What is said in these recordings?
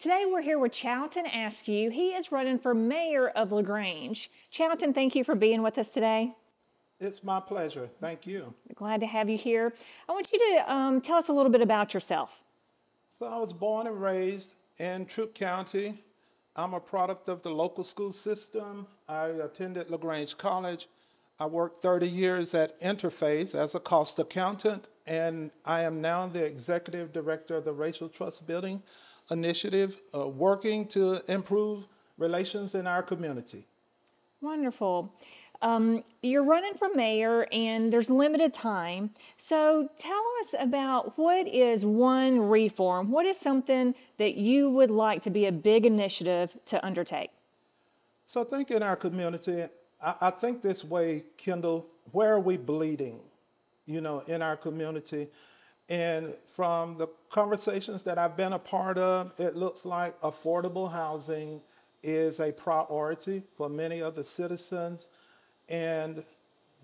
Today we're here with Chalton Askew. He is running for mayor of LaGrange. Chalton, thank you for being with us today. It's my pleasure. Thank you. Glad to have you here. I want you to tell us a little bit about yourself. So I was born and raised in Troup County. I'm a product of the local school system. I attended LaGrange College. I worked 30 years at Interface as a cost accountant, and I am now the executive director of the Racial Trust Building Initiative, working to improve relations in our community. Wonderful. You're running for mayor and there's limited time. So tell us about what is one reform? What is something that you would like to be a big initiative to undertake? So I think in our community, I think this way, Kendall, where are we bleeding, in our community? And from the conversations that I've been a part of, it looks like affordable housing is a priority for many of the citizens. And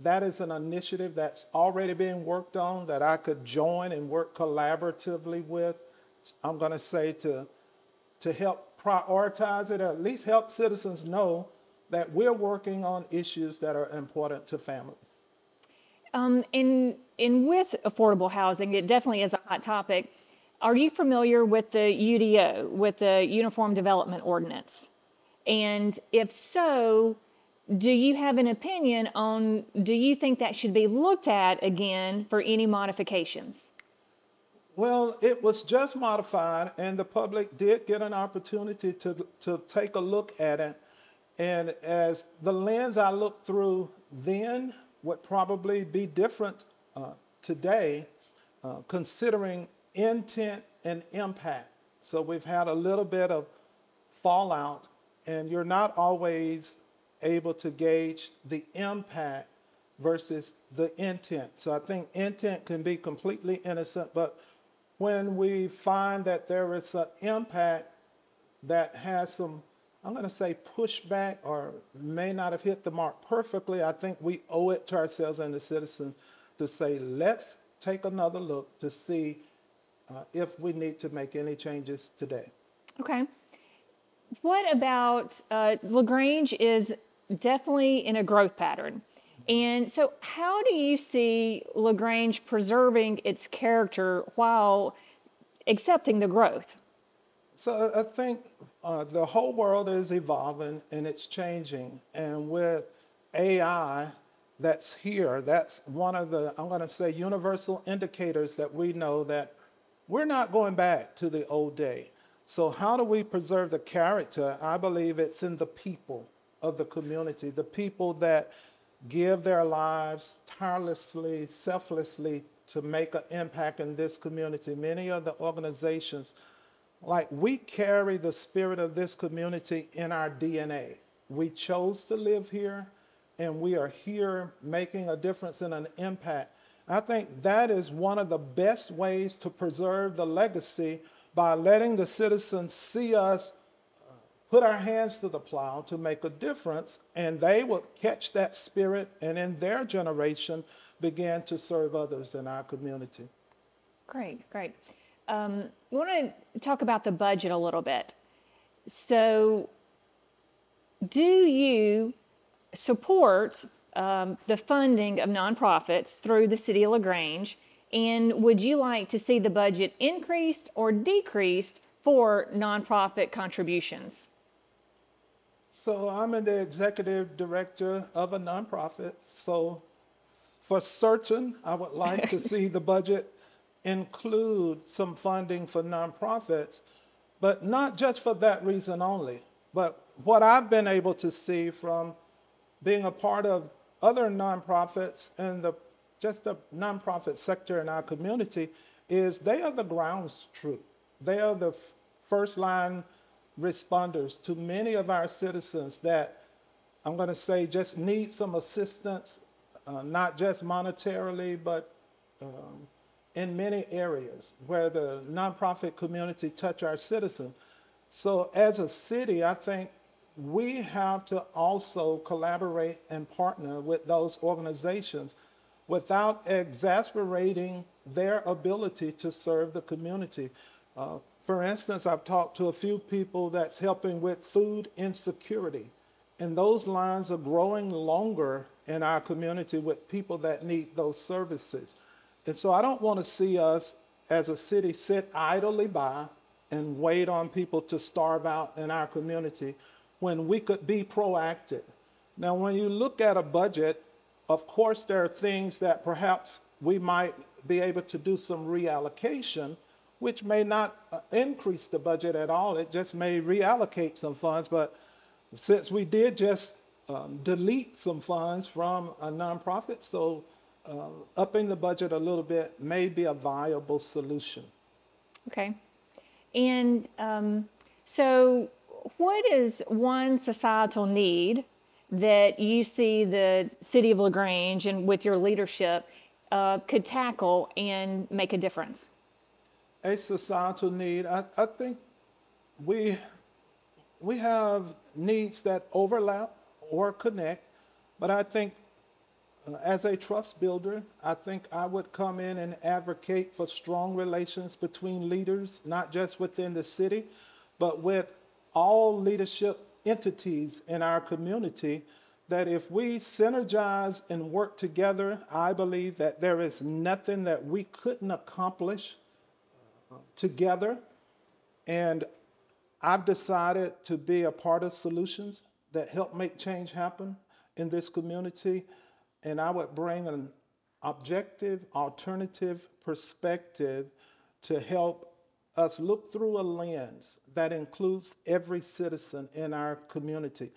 that is an initiative that's already being worked on that I could join and work collaboratively with. I'm going to say to help prioritize it, or at least help citizens know that we're working on issues that are important to families. In with affordable housing, it definitely is a hot topic. Are you familiar with the UDO, with the Uniform Development Ordinance? And if so, do you have an opinion on, do you think that should be looked at again for any modifications? Well, it was just modified, and the public did get an opportunity to take a look at it. And as the lens I looked through then would probably be different today, considering intent and impact. So we've had a little bit of fallout, and you're not always able to gauge the impact versus the intent. So I think intent can be completely innocent, but when we find that there is an impact that has some, I'm going to say, pushback or may not have hit the mark perfectly, I think we owe it to ourselves and the citizens to say, let's take another look to see if we need to make any changes today. Okay. What about LaGrange is definitely in a growth pattern. And so how do you see LaGrange preserving its character while accepting the growth? So I think the whole world is evolving and it's changing. And with AI that's here, that's one of the, I'm going to say, universal indicators that we know that we're not going back to the old day. So how do we preserve the character? I believe it's in the people of the community, the people that give their lives tirelessly, selflessly to make an impact in this community. Many of the organizations, like we carry the spirit of this community in our DNA. We chose to live here, and we are here making a difference and an impact. I think that is one of the best ways to preserve the legacy, by letting the citizens see us put our hands to the plow to make a difference, and they will catch that spirit and in their generation begin to serve others in our community. Great, great. We want to talk about the budget a little bit. So do you support the funding of nonprofits through the city of LaGrange? And would you like to see the budget increased or decreased for nonprofit contributions? So I'm the executive director of a nonprofit. So for certain, I would like to see the budget include some funding for nonprofits, but not just for that reason only. But what I've been able to see from being a part of other nonprofits and just the nonprofit sector in our community is they are the ground truth. They are the first line responders to many of our citizens that, I'm going to say, just need some assistance, not just monetarily, but in many areas where the nonprofit community touch our citizens. So as a city, I think we have to also collaborate and partner with those organizations without exasperating their ability to serve the community. For instance, I've talked to a few people that's helping with food insecurity, and those lines are growing longer in our community with people that need those services. And so I don't want to see us as a city sit idly by and wait on people to starve out in our community when we could be proactive. Now, when you look at a budget, of course, there are things that perhaps we might be able to do some reallocation, which may not increase the budget at all. It just may reallocate some funds. But since we did just delete some funds from a nonprofit, so upping the budget a little bit may be a viable solution. Okay. And so what is one societal need that you see the city of LaGrange and with your leadership could tackle and make a difference? A societal need, I think we have needs that overlap or connect, but I think as a trust builder, I think I would come in and advocate for strong relations between leaders, not just within the city, but with all leadership entities in our community, that if we synergize and work together, I believe that there is nothing that we couldn't accomplish together. And I've decided to be a part of solutions that help make change happen in this community. And I would bring an objective, alternative perspective to help us look through a lens that includes every citizen in our community,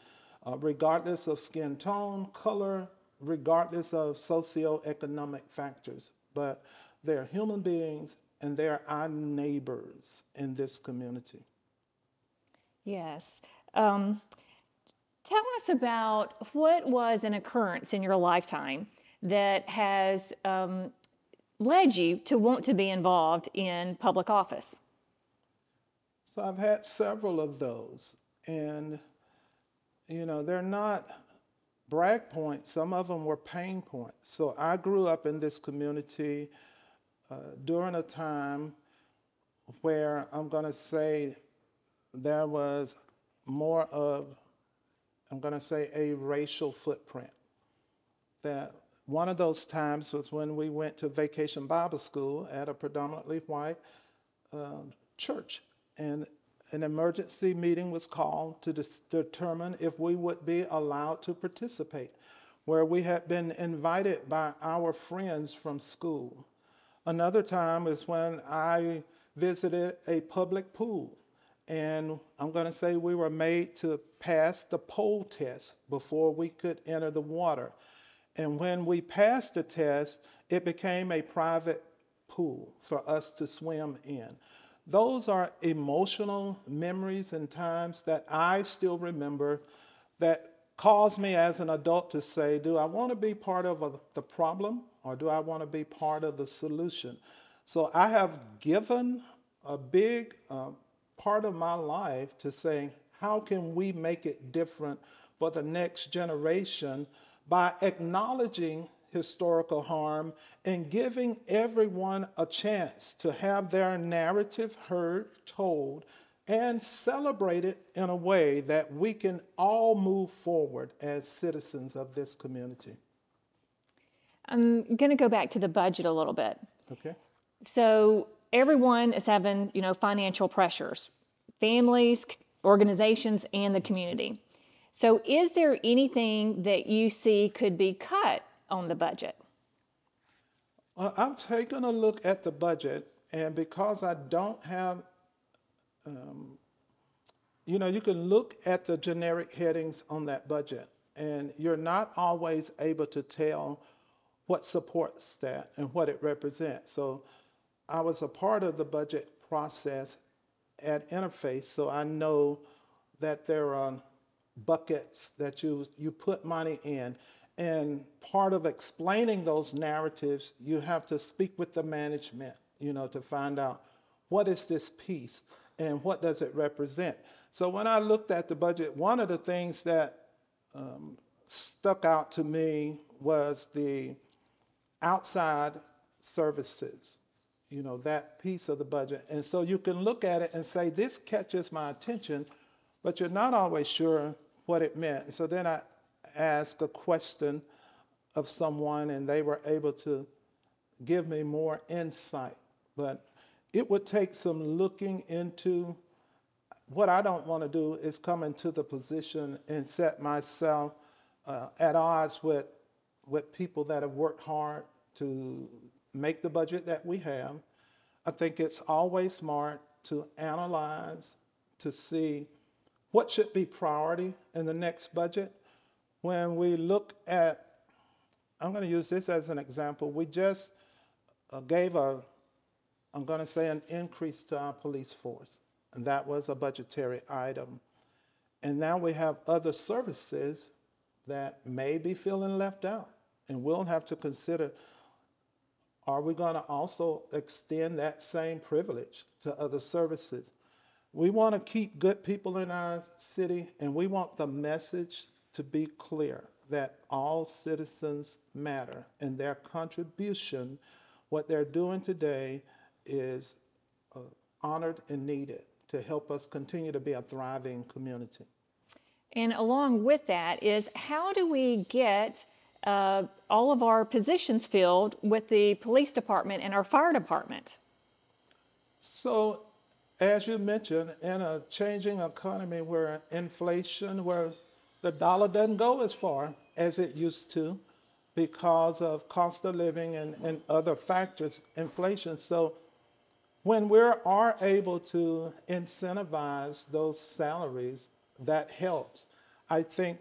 regardless of skin tone, color, regardless of socioeconomic factors. But they're human beings and they're our neighbors in this community. Yes. Tell us about what was an occurrence in your lifetime that has led you to want to be involved in public office. So I've had several of those, and they're not brag points. Some of them were pain points. So I grew up in this community during a time where I'm going to say there was more of, I'm going to say, a racial footprint. That one of those times was when we went to Vacation Bible School at a predominantly white church. And an emergency meeting was called to determine if we would be allowed to participate, where we had been invited by our friends from school. Another time is when I visited a public pool. And I'm going to say we were made to pass the pole test before we could enter the water. And when we passed the test, it became a private pool for us to swim in. Those are emotional memories and times that I still remember that caused me as an adult to say, do I want to be part of the problem or do I want to be part of the solution? So I have given a big part of my life to say, how can we make it different for the next generation by acknowledging historical harm and giving everyone a chance to have their narrative heard, told, and celebrated in a way that we can all move forward as citizens of this community. I'm going to go back to the budget a little bit. Okay. So everyone is having, financial pressures, families, organizations, and the community. So is there anything that you see could be cut on the budget? I've taken a look at the budget, and because I don't have, you can look at the generic headings on that budget, and you're not always able to tell what supports that and what it represents. So I was a part of the budget process at Interface, so I know that there are buckets that you put money in. And part of explaining those narratives, you have to speak with the management, to find out what is this piece and what does it represent. So when I looked at the budget, one of the things that stuck out to me was the outside services. that piece of the budget. And so you can look at it and say, this catches my attention, but you're not always sure what it meant. So then I asked a question of someone, and they were able to give me more insight. But it would take some looking into. What I don't want to do is come into the position and set myself at odds with people that have worked hard to make the budget that we have. I think it's always smart to analyze, to see what should be priority in the next budget. When we look at, I'm going to use this as an example. We just gave I'm going to say, an increase to our police force. And that was a budgetary item. And now we have other services that may be feeling left out. And we'll have to consider, are we going to also extend that same privilege to other services? We want to keep good people in our city, and we want the message to be clear that all citizens matter, and their contribution, what they're doing today, is honored and needed to help us continue to be a thriving community. And along with that is, how do we get all of our positions filled with the police department and our fire department? So, as you mentioned, in a changing economy where inflation, where the dollar doesn't go as far as it used to because of cost of living and other factors, inflation. So when we are able to incentivize those salaries, that helps. I think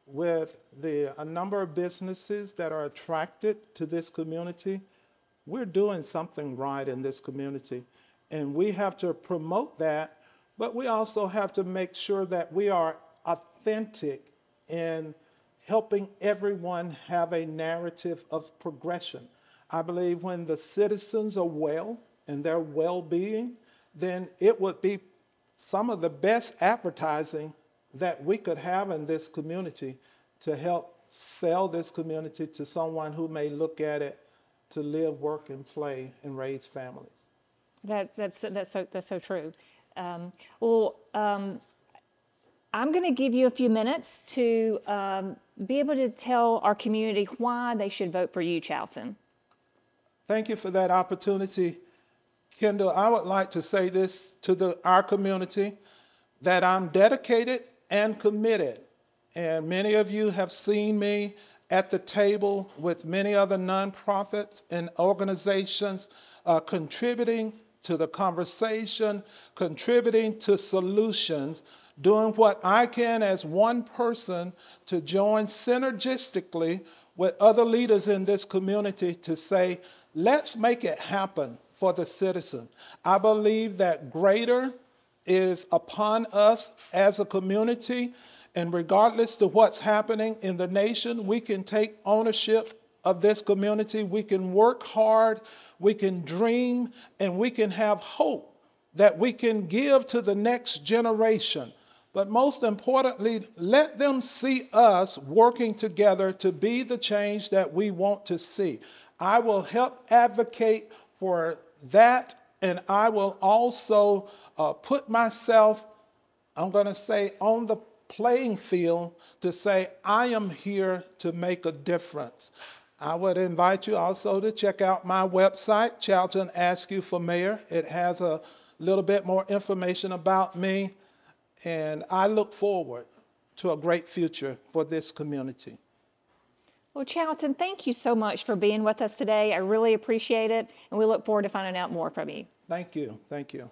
with a number of businesses that are attracted to this community, we're doing something right in this community. And we have to promote that, but we also have to make sure that we are authentic in helping everyone have a narrative of progression. I believe when the citizens are well and their well-being, then it would be some of the best advertising that we could have in this community to help sell this community to someone who may look at it to live, work, and play and raise families. That's so true. I'm going to give you a few minutes to be able to tell our community why they should vote for you, Chalton. Thank you for that opportunity, Kendall. I would like to say this to our community, that I'm dedicated and committed. And many of you have seen me at the table with many other nonprofits and organizations, contributing to the conversation, contributing to solutions, doing what I can as one person to join synergistically with other leaders in this community to say, let's make it happen for the citizen. I believe that greater is upon us as a community, and regardless to what's happening in the nation, we can take ownership of this community. We can work hard, we can dream, and we can have hope that we can give to the next generation. But most importantly, let them see us working together to be the change that we want to see. I will help advocate for that, and I will also put myself, I'm going to say, on the playing field to say, I am here to make a difference. I would invite you also to check out my website, Chalton Ask You for Mayor. It has a little bit more information about me, and I look forward to a great future for this community. Well, Chalton, thank you so much for being with us today. I really appreciate it, and we look forward to finding out more from you. Thank you. Thank you.